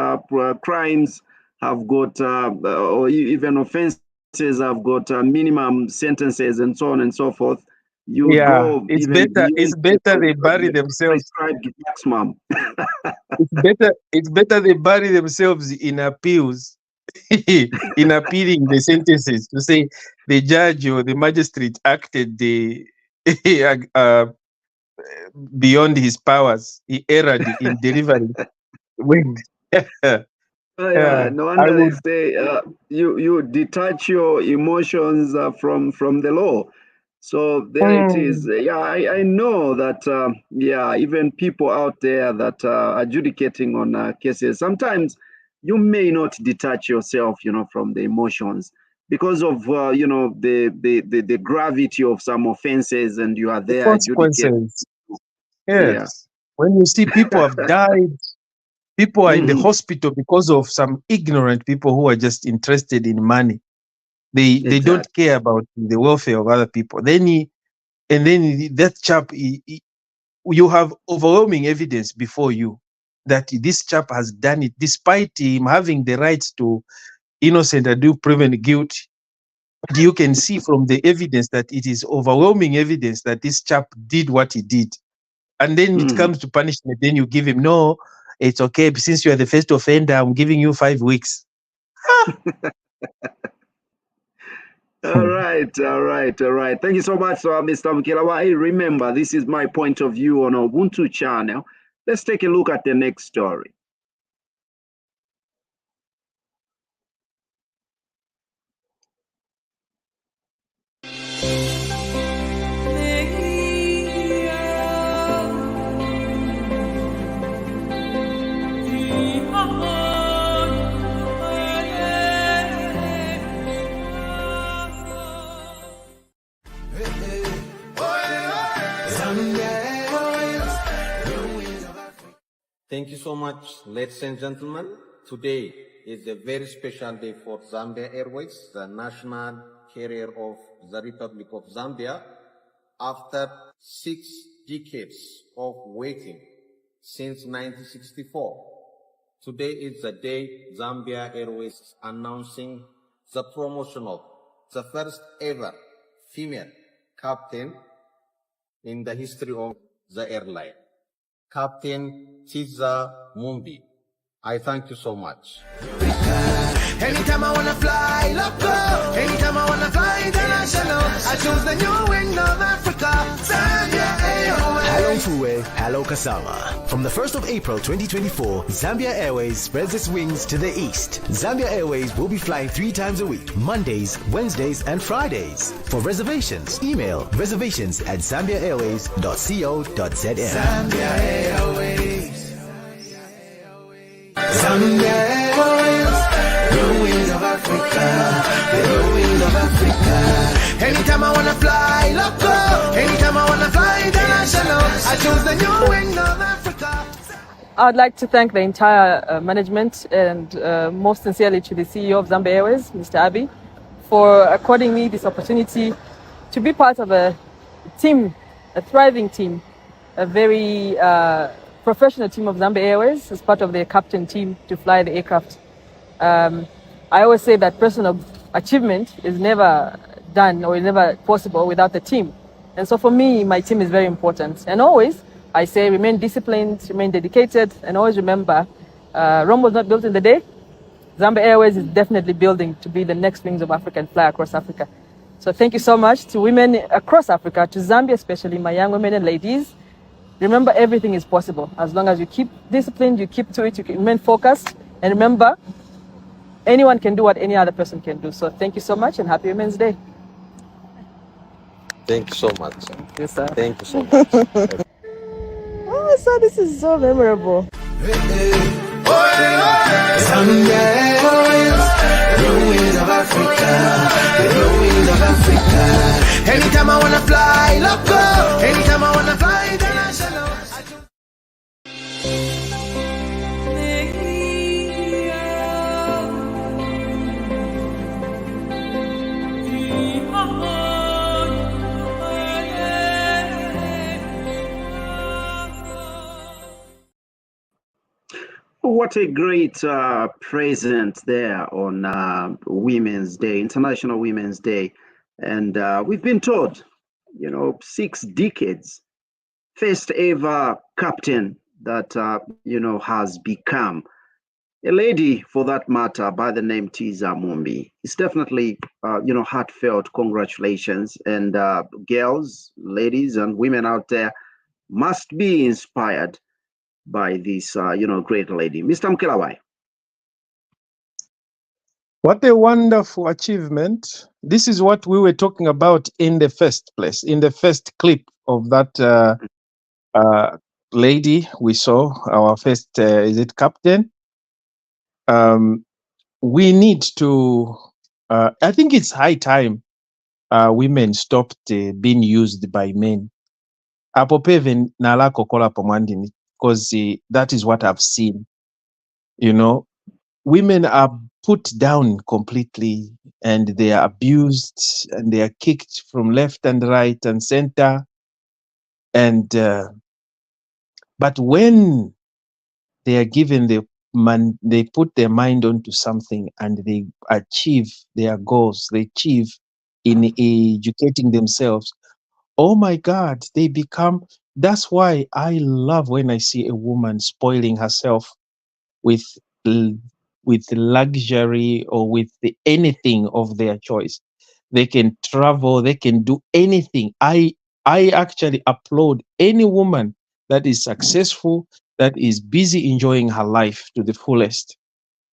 crimes have got or even offenses have got minimum sentences and so on and so forth. It's better they bury themselves. It's better they bury themselves in appeals, in appealing the sentences, to say the judge or the magistrate acted beyond his powers. He erred in delivering. No wonder they say you detach your emotions from the law. So there it is. Yeah, I know that, even people out there that are adjudicating on cases, sometimes you may not detach yourself, from the emotions because of, the gravity of some offenses, and you are there adjudicating. Yes. Yeah. When you see people have died, people are in the hospital because of some ignorant people who are just interested in money. They don't care about the welfare of other people. Then that chap, you have overwhelming evidence before you that this chap has done it, despite him having the rights to innocent until proven guilty. But you can see from the evidence that it is overwhelming evidence that this chap did what he did. And then it comes to punishment. Then you give him, no, it's okay. Since you are the first offender, I'm giving you 5 weeks. All right. Thank you so much, Mr. Mukelawa. Remember, this is my point of view on Ubuntu channel. Let's take a look at the next story. Thank you so much, ladies and gentlemen. Today is a very special day for Zambia Airways, the national carrier of the Republic of Zambia. After 6 decades of waiting since 1964, today is the day Zambia Airways is announcing the promotion of the first ever female captain in the history of the airline, Captain Tiza Mumbi. I thank you so much. Anytime I wanna fly local, anytime I wanna fly international, I choose the new wing of Africa, Zambia Airways. Hello Fuwe, hello Kasama. From the 1st of April 2024, Zambia Airways spreads its wings to the east. Zambia Airways will be flying 3 times a week, Mondays, Wednesdays, and Fridays. For reservations, email reservations@zambiaairways.co.zm. Zambia Airways. Zambia Airways. The wings of Africa, the wings of Africa. Anytime I wanna fly local, anytime I wanna I chose the new wing of Africa. I'd like to thank the entire management and most sincerely to the CEO of Zambia Airways, Mr. Abiy, for according me this opportunity to be part of a team, a thriving team, a very professional team of Zambia Airways as part of their captain team to fly the aircraft. I always say that personal achievement is never done or is never possible without the team. And so for me, my team is very important. And always, I say remain disciplined, remain dedicated, and always remember, Rome was not built in the day. Zambia Airways is definitely building to be the next wings of Africa and fly across Africa. So thank you so much to women across Africa, to Zambia especially, my young women and ladies. Remember, everything is possible. As long as you keep disciplined, you keep to it, you remain focused, and remember, anyone can do what any other person can do. So thank you so much and happy Women's Day. Thank you so much. Yes, sir. Thank you so much. Oh, so this is so memorable. Zambia Airways, the wings of Africa, the wings of Africa. Anytime I wanna fly local, anytime I wanna fly international. What a great present there on Women's Day, International Women's Day. And we've been told, 6 decades, first ever captain that, has become a lady for that matter by the name Tiza Mumbi. It's definitely, heartfelt congratulations. And girls, ladies, and women out there must be inspired by this, great lady. Mr. Mkelawai. What a wonderful achievement. This is what we were talking about in the first place, in the first clip of that lady we saw, our first, captain? We need to, I think it's high time women stopped being used by men. Apopeven nala kokola pomwandini. Because that is what I've seen. Women are put down completely and they are abused and they are kicked from left and right and center. And but when they are given they put their mind onto something and they achieve their goals, they achieve in educating themselves. Oh my God, they become. That's why I love when I see a woman spoiling herself with luxury or with anything of their choice. They can travel, they can do anything. I actually applaud any woman that is successful, that is busy enjoying her life to the fullest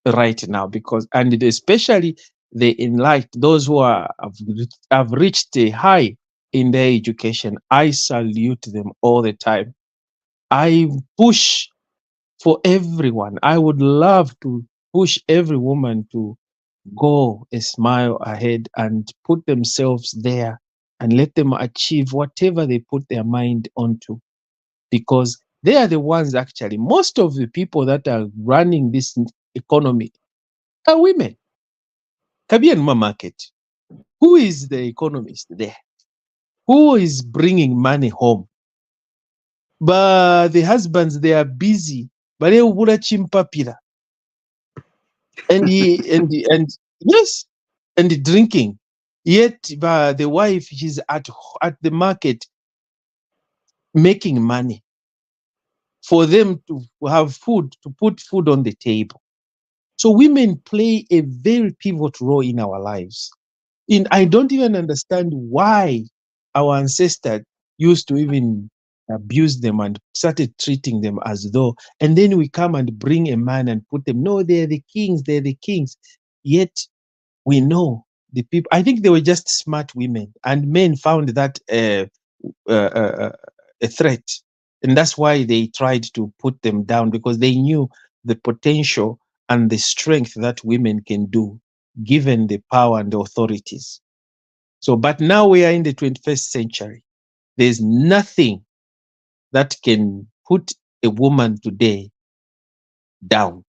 right now, and especially the enlightened, those who have reached a high in their education. I salute them all the time. I push for everyone. I would love to push every woman to go a smile ahead and put themselves there and let them achieve whatever they put their mind onto, because they are the ones actually, most of the people that are running this economy are women. Kabian market. Who is the economist there? Who is bringing money home? But the husbands, they are busy. But they will chimpapira. And yes, and drinking. Yet the wife, she's at the market making money for them to have food, to put food on the table. So women play a very pivotal role in our lives. I don't even understand why our ancestors used to even abuse them and started treating them as though, and then we come and bring a man and put them, no, they're the kings, Yet we know the people, I think they were just smart women, and men found that a threat. And that's why they tried to put them down, because they knew the potential and the strength that women can do, given the power and the authorities. So, but now we are in the 21st century. There's nothing that can put a woman today down.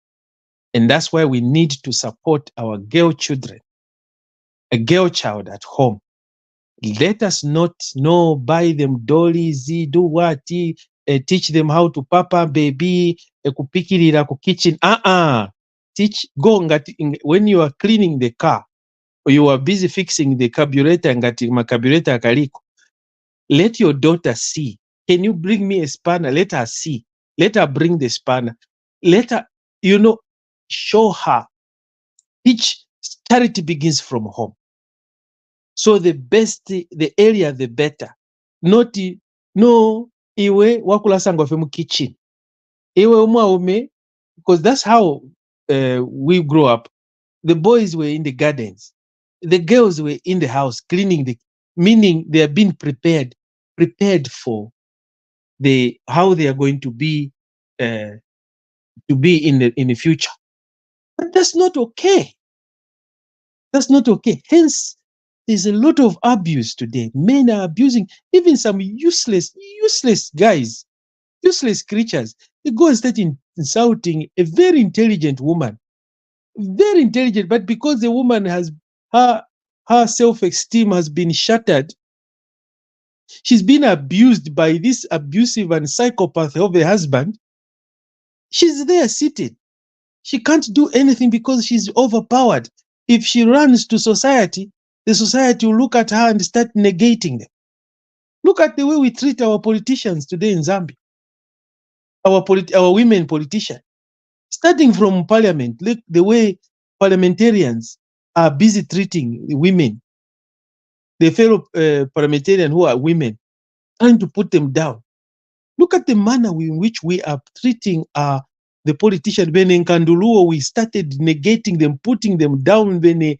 And that's why we need to support our girl children, a girl child at home. Let us not buy them dollies, do what, teach them how to papa baby, kupikirira ku kitchen. Teach, go when you are cleaning the car, or you are busy fixing the carburetor, ngati carburetor kaliko. Let your daughter see. Can you bring me a spanner? Let her see. Let her bring the spanner. Let her, show her. Teach. Charity begins from home. So the area, the better. Not, no, iwe wakula sangwa femu kitchen. Iwe umaume, because that's how we grew up. The boys were in the gardens. The girls were in the house cleaning, meaning they are being prepared for how they are going to be in the future. But that's not okay. That's not okay. Hence, there's a lot of abuse today. Men are abusing even some useless guys, useless creatures. They go and start insulting a very intelligent woman. Very intelligent, but because the woman has her self-esteem has been shattered, she's been abused by this abusive and psychopath of a husband. She's there seated. She can't do anything because she's overpowered. If she runs to society, the society will look at her and start negating them. Look at the way we treat our politicians today in Zambia. Our women politicians. Starting from parliament, look the way parliamentarians are busy treating women. The fellow parliamentarians who are women, trying to put them down. Look at the manner in which we are treating the politicians. When in Kanduluo, we started negating them, putting them down. When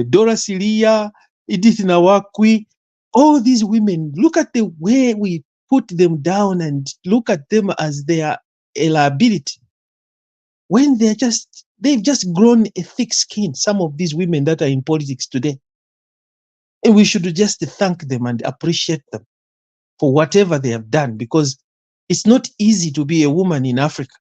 Dora Silia, Edith Nawakwi, all these women, look at the way we put them down and look at them as their liability. When they've just grown a thick skin, some of these women that are in politics today. And we should just thank them and appreciate them for whatever they have done, because it's not easy to be a woman in Africa.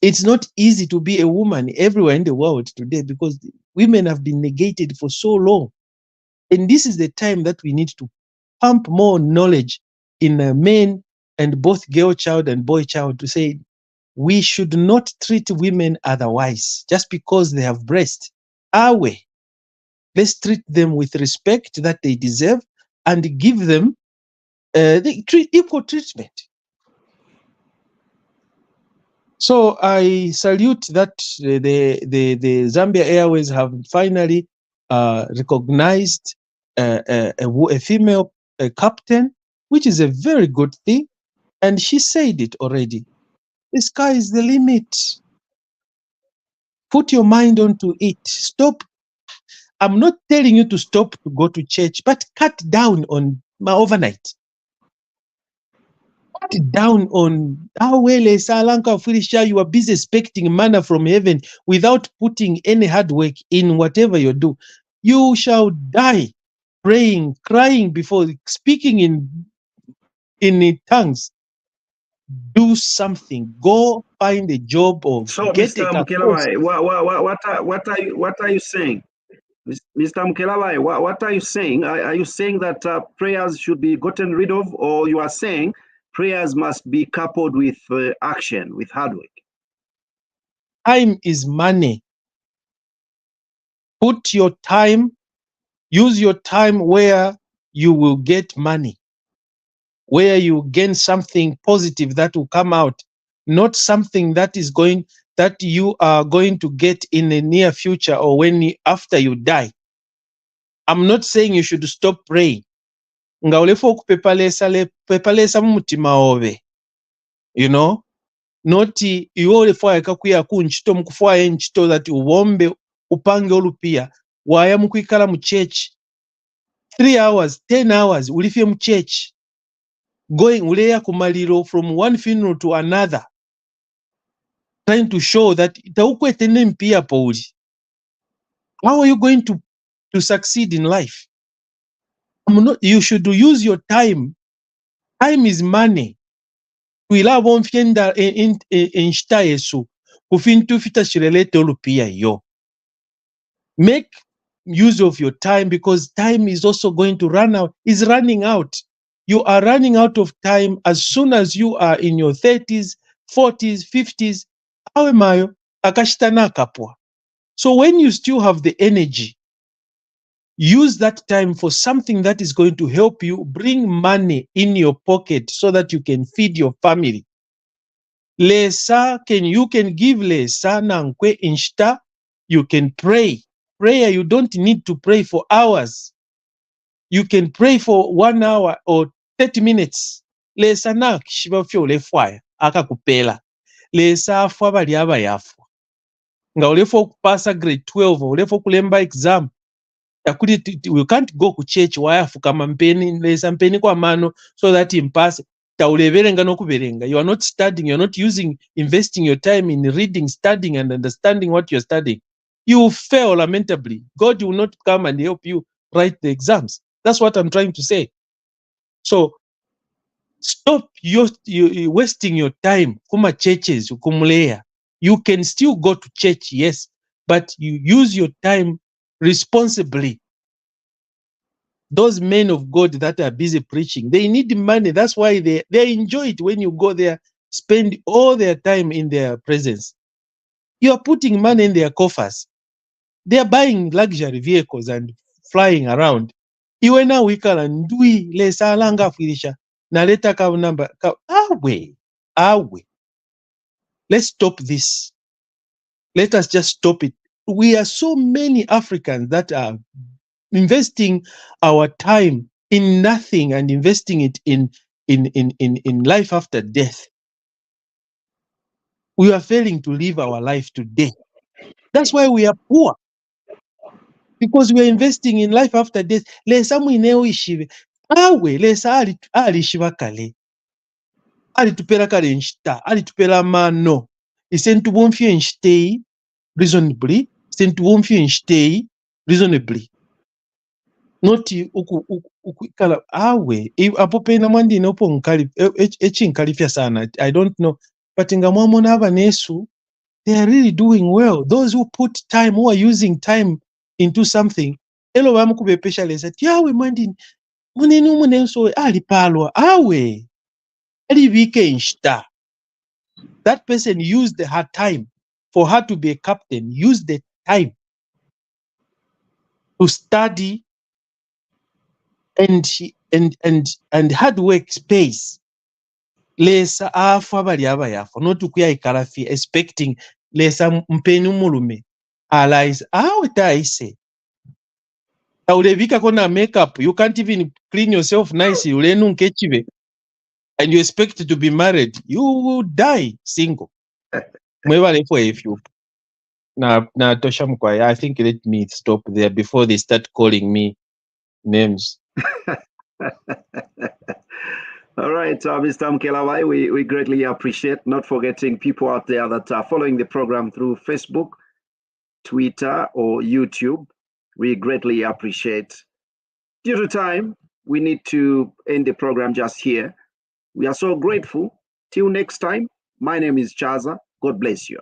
It's not easy to be a woman everywhere in the world today, because women have been negated for so long. And this is the time that we need to pump more knowledge in men, and both girl child and boy child, to say we should not treat women otherwise just because they have breasts. Our way. Let's treat them with respect that they deserve and give them equal treatment. So I salute that the Zambia Airways have finally recognized a female captain, which is a very good thing. And she said it already. The sky is the limit. Put your mind onto it. Stop. I'm not telling you to stop to go to church, but cut down on my overnight. Cut down on how well Salanka Filisha, you are busy expecting manna from heaven without putting any hard work in whatever you do. You shall die praying, crying before speaking in tongues. Do something. Go find a job or get Mr. Mukelabai, what are you saying? Mr. Mukelabai, what are you saying? Are you saying that prayers should be gotten rid of, or you are saying prayers must be coupled with action, with hard work? Time is money. Put your time, use your time where you will get money, where you gain something positive that will come out, not something that you are going to get in the near future or after you die. I'm not saying you should stop praying. Nga ulefo kupepalesa mumutima owe. You know? Noti iwo ulefo yakakuya kunchito mkufua nchito that uwombe upange olupia. Waya mkuikala mchurch 3 hours, 10 hours, ulifie mchurch. Going uleya kumaliro from one funeral to another. Trying to show that itaukwetene mpia pauli. How are you going to succeed in life? You should use your time Time is money. Kuila bonfienda in shita yesu. Kufintu fita shirelete olupia yo. Make use of your time, because time is also going to run out, is running out. You are running out of time as soon as you are in your 30s, 40s, 50s. Awe mayo, akashitana kapwa. So when you still have the energy, use that time for something that is going to help you bring money in your pocket so that you can feed your family. Lesa, you can give lesa nankwe inshta, you can pray. Prayer, you don't need to pray for hours. You can pray for 1 hour or 30 minutes. Lesa na kishiba fyo ulefwaya, aka kupela. Lesa afwa bali aba yafwa. Nga ulefo kupasa grade 12, ulefo kulemba exam. We can't go to church wayafuka mampeni lesa mpeni kwa mano so that impase tauleverenga nokuverenga. You are not studying, you are not investing your time in reading, studying and understanding what you are studying. You fail lamentably. God will not come and help you write the exams. That's what I'm trying to say. So stop you wasting your time kuma churches ukumulea. You can still go to church, yes, but you use your time responsibly. Those men of God that are busy preaching, they need money. That's why they enjoy it when you go there, spend all their time in their presence. You are putting money in their coffers. They are buying luxury vehicles and flying around. Iwe na wikala ndui lesa alanga filisha na leta ka number awe. Let's stop this. Let us just stop it. We are so many Africans that are investing our time in nothing and investing it in life after death. We are failing to live our life today. That's why we are poor. Because we are investing in life after death. Lesa mwineo ishive. Awe, lesa ali shiva kale. Ali tupela kale nshita. Ali tupela mano. Isentu bonfie nshitei reasonably. Isentu bonfie nshitei reasonably. Noti ukikala awe apo pena mwandi nopo nkali nkalifya sana. I don't know, but ngamwamona abanesu, they are really doing well. Those who put time, who are using time into something, elo bamukubepesha lesa yawe mwandi munene umunenso alipalwa awe alivike inshta. That person used her time for her to be a captain, used the time to study and hard work space. Lesa afa bali aba yafa not ukuya ikarafi expecting lesa mpeni umulume allies awe taise taulevika kona makeup, you can't even clean yourself nice, ulenu nkechive, and you expect to be married, you will die single. Mwevale for a few na tosha mkwaya. I think let me stop there before they start calling me names. All right, Mr. Mkelawai, we greatly appreciate, not forgetting people out there that are following the program through Facebook, Twitter, or YouTube. We greatly appreciate. Due to time, we need to end the program just here. We are so grateful. Till next time, my name is Chaza. God bless you.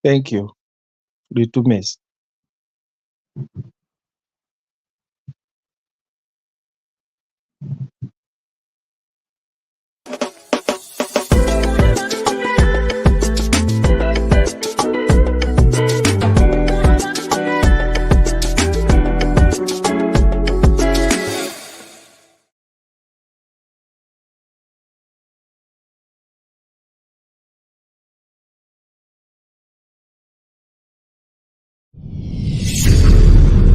Thank you. Do to miss.